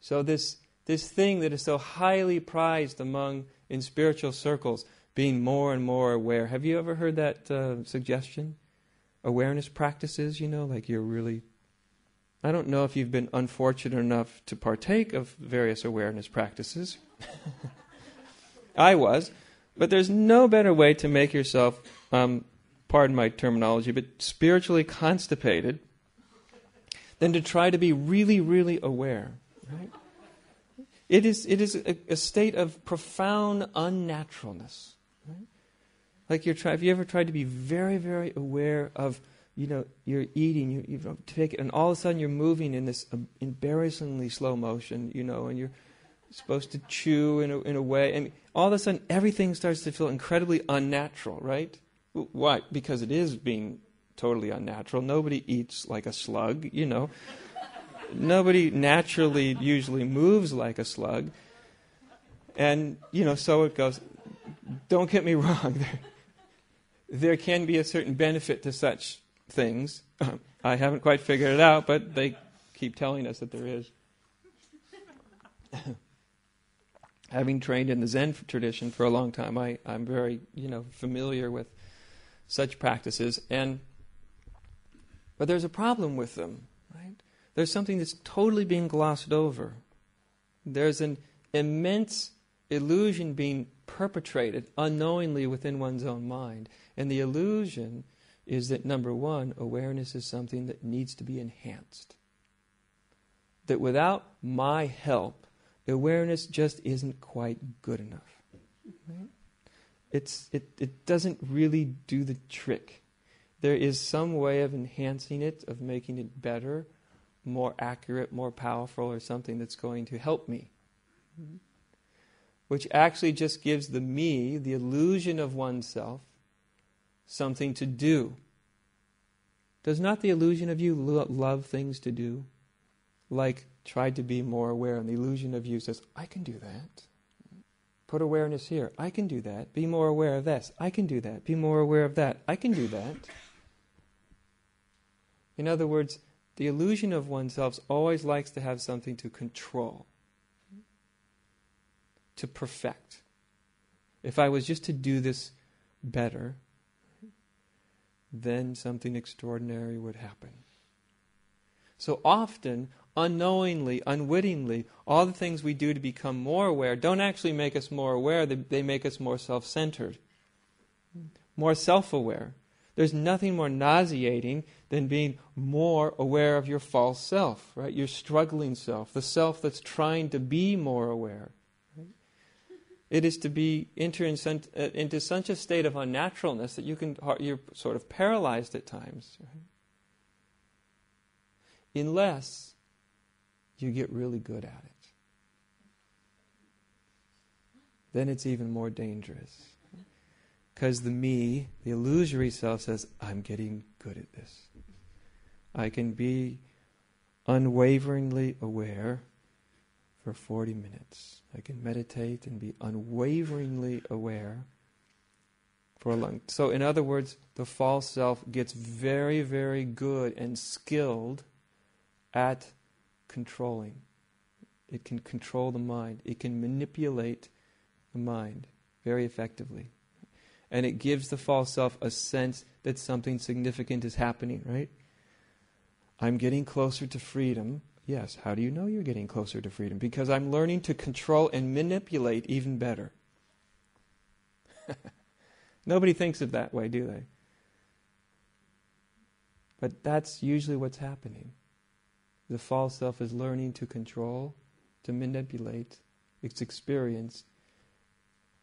So this thing that is so highly prized in spiritual circles, being more and more aware. Have you ever heard that suggestion? Awareness practices, like you're really... I don't know if you've been unfortunate enough to partake of various awareness practices. I was. But there's no better way to make yourself, pardon my terminology, but spiritually constipated than to try to be really, really aware. Right? It is a state of profound unnaturalness. Right? Like have you ever tried to be very, very aware of, you're eating, you take it, and all of a sudden you're moving in this embarrassingly slow motion, and you're supposed to chew in a way, and all of a sudden everything starts to feel incredibly unnatural, right? Why? Because it is being totally unnatural. Nobody eats like a slug, Nobody naturally usually moves like a slug. And, so it goes. Don't get me wrong. There can be a certain benefit to such things. I haven't quite figured it out, but they keep telling us that there is. Having trained in the Zen tradition for a long time, I'm very, familiar with such practices. But there's a problem with them, right? There's something that's totally being glossed over. There's an immense illusion being perpetrated unknowingly within one's own mind. And the illusion is that, number one, awareness is something that needs to be enhanced. That without my help, awareness just isn't quite good enough. Right? It doesn't really do the trick. There is some way of enhancing it, of making it better, more accurate, more powerful, or something that's going to help me. Which actually just gives the me, the illusion of oneself, something to do. Does not the illusion of you love things to do? Like, try to be more aware, and the illusion of you says, I can do that. Put awareness here. I can do that. Be more aware of this. I can do that. Be more aware of that. I can do that. In other words, the illusion of oneself always likes to have something to control, to perfect. If I was just to do this better, then something extraordinary would happen. So often, unknowingly, unwittingly, all the things we do to become more aware don't actually make us more aware, they make us more self-centered, more self-aware. There's nothing more nauseating than being more aware of your false self, right? Your struggling self, the self that's trying to be more aware. Right? It is to be enter into such a state of unnaturalness that you're sort of paralyzed at times, right? Unless you get really good at it. Then it's even more dangerous. Because the me, the illusory self, says, I'm getting good at this. I can be unwaveringly aware for 40 minutes. I can meditate and be unwaveringly aware for a long... So in other words, the false self gets very, very good and skilled at controlling. It can control the mind. It can manipulate the mind very effectively. And it gives the false self a sense that something significant is happening, right? I'm getting closer to freedom. Yes, how do you know you're getting closer to freedom? Because I'm learning to control and manipulate even better. Nobody thinks of that way, do they? But that's usually what's happening. The false self is learning to control, to manipulate its experience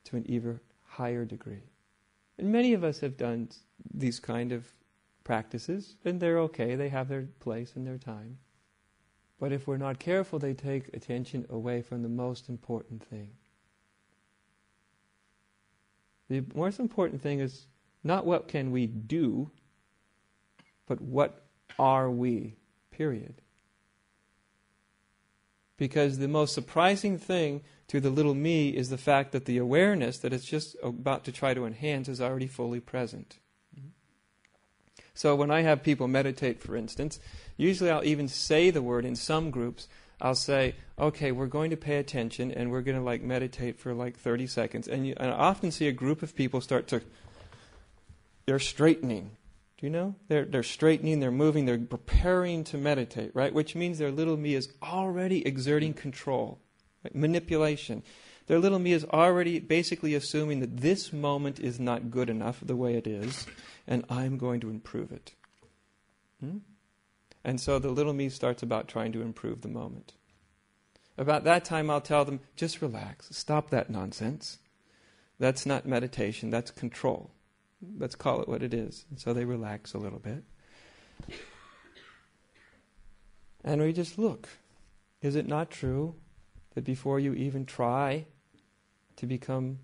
to an even higher degree. And many of us have done these kind of practices, and they're okay, they have their place and their time. But if we're not careful, they take attention away from the most important thing. The most important thing is not what can we do, but what are we, period. Because the most surprising thing to the little me is the fact that the awareness that it's just about to try to enhance is already fully present. So when I have people meditate, for instance, usually I'll even say the word in some groups, I'll say, okay, we're going to pay attention and we're going to meditate for 30 seconds. And I often see a group of people they're straightening. Do you know? They're straightening, they're moving, they're preparing to meditate, right? Which means their little me is already exerting control, right? Manipulation. Their little me is already basically assuming that this moment is not good enough the way it is, and I'm going to improve it. And so the little me starts about trying to improve the moment. About that time, I'll tell them, just relax. Stop that nonsense. That's not meditation. That's control. Let's call it what it is. And so they relax a little bit. And we just look. Is it not true that before you even try to become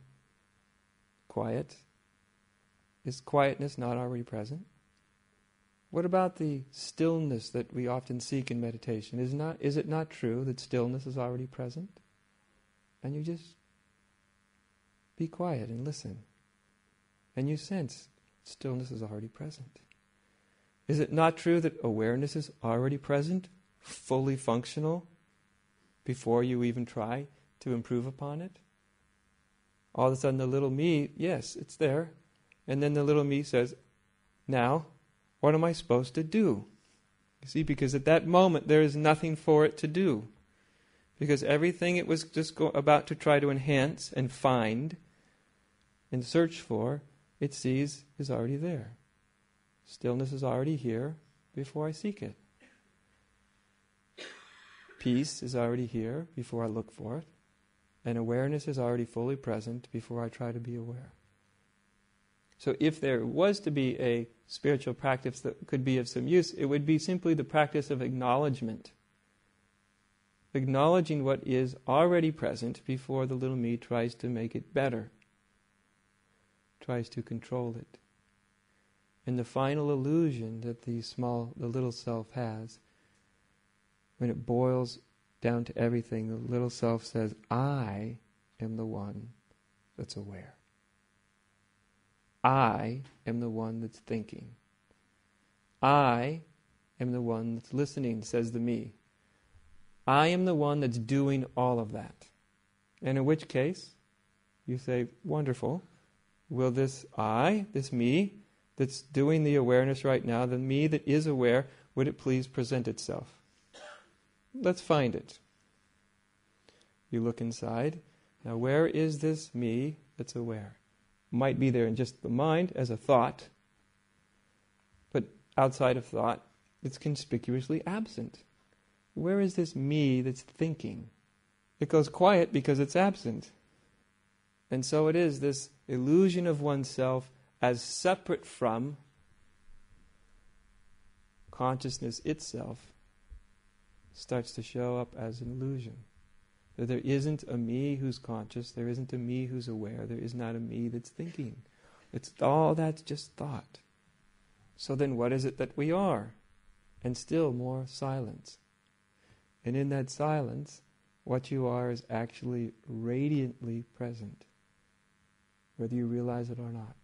quiet, is quietness not already present? What about the stillness that we often seek in meditation? Is it not true that stillness is already present? And you just be quiet and listen. And you sense stillness is already present. Is it not true that awareness is already present, fully functional, before you even try to improve upon it? All of a sudden the little me, yes, it's there. And then the little me says, now, what am I supposed to do? You see, because at that moment there is nothing for it to do. Because everything it was just about to try to enhance and find and search for, it sees is already there. Stillness is already here before I seek it. Peace is already here before I look for it. And awareness is already fully present before I try to be aware. So if there was to be a spiritual practice that could be of some use, it would be simply the practice of acknowledgement. Acknowledging what is already present before the little me tries to make it better, tries to control it. And the final illusion that the little self has, when it boils down to everything, the little self says, I am the one that's aware. I am the one that's thinking. I am the one that's listening, says the me. I am the one that's doing all of that. And in which case, you say, wonderful. Will this me, that's doing the awareness right now, the me that is aware, would it please present itself? Let's find it. You look inside. Now where is this me that's aware? Might be there in just the mind as a thought, but outside of thought, it's conspicuously absent. Where is this me that's thinking? It goes quiet because it's absent. And so it is this illusion of oneself as separate from consciousness itself starts to show up as an illusion. That there isn't a me who's conscious, there isn't a me who's aware, there is not a me that's thinking. It's all that's just thought. So then what is it that we are? And still more silence. And in that silence, what you are is actually radiantly present, whether you realize it or not.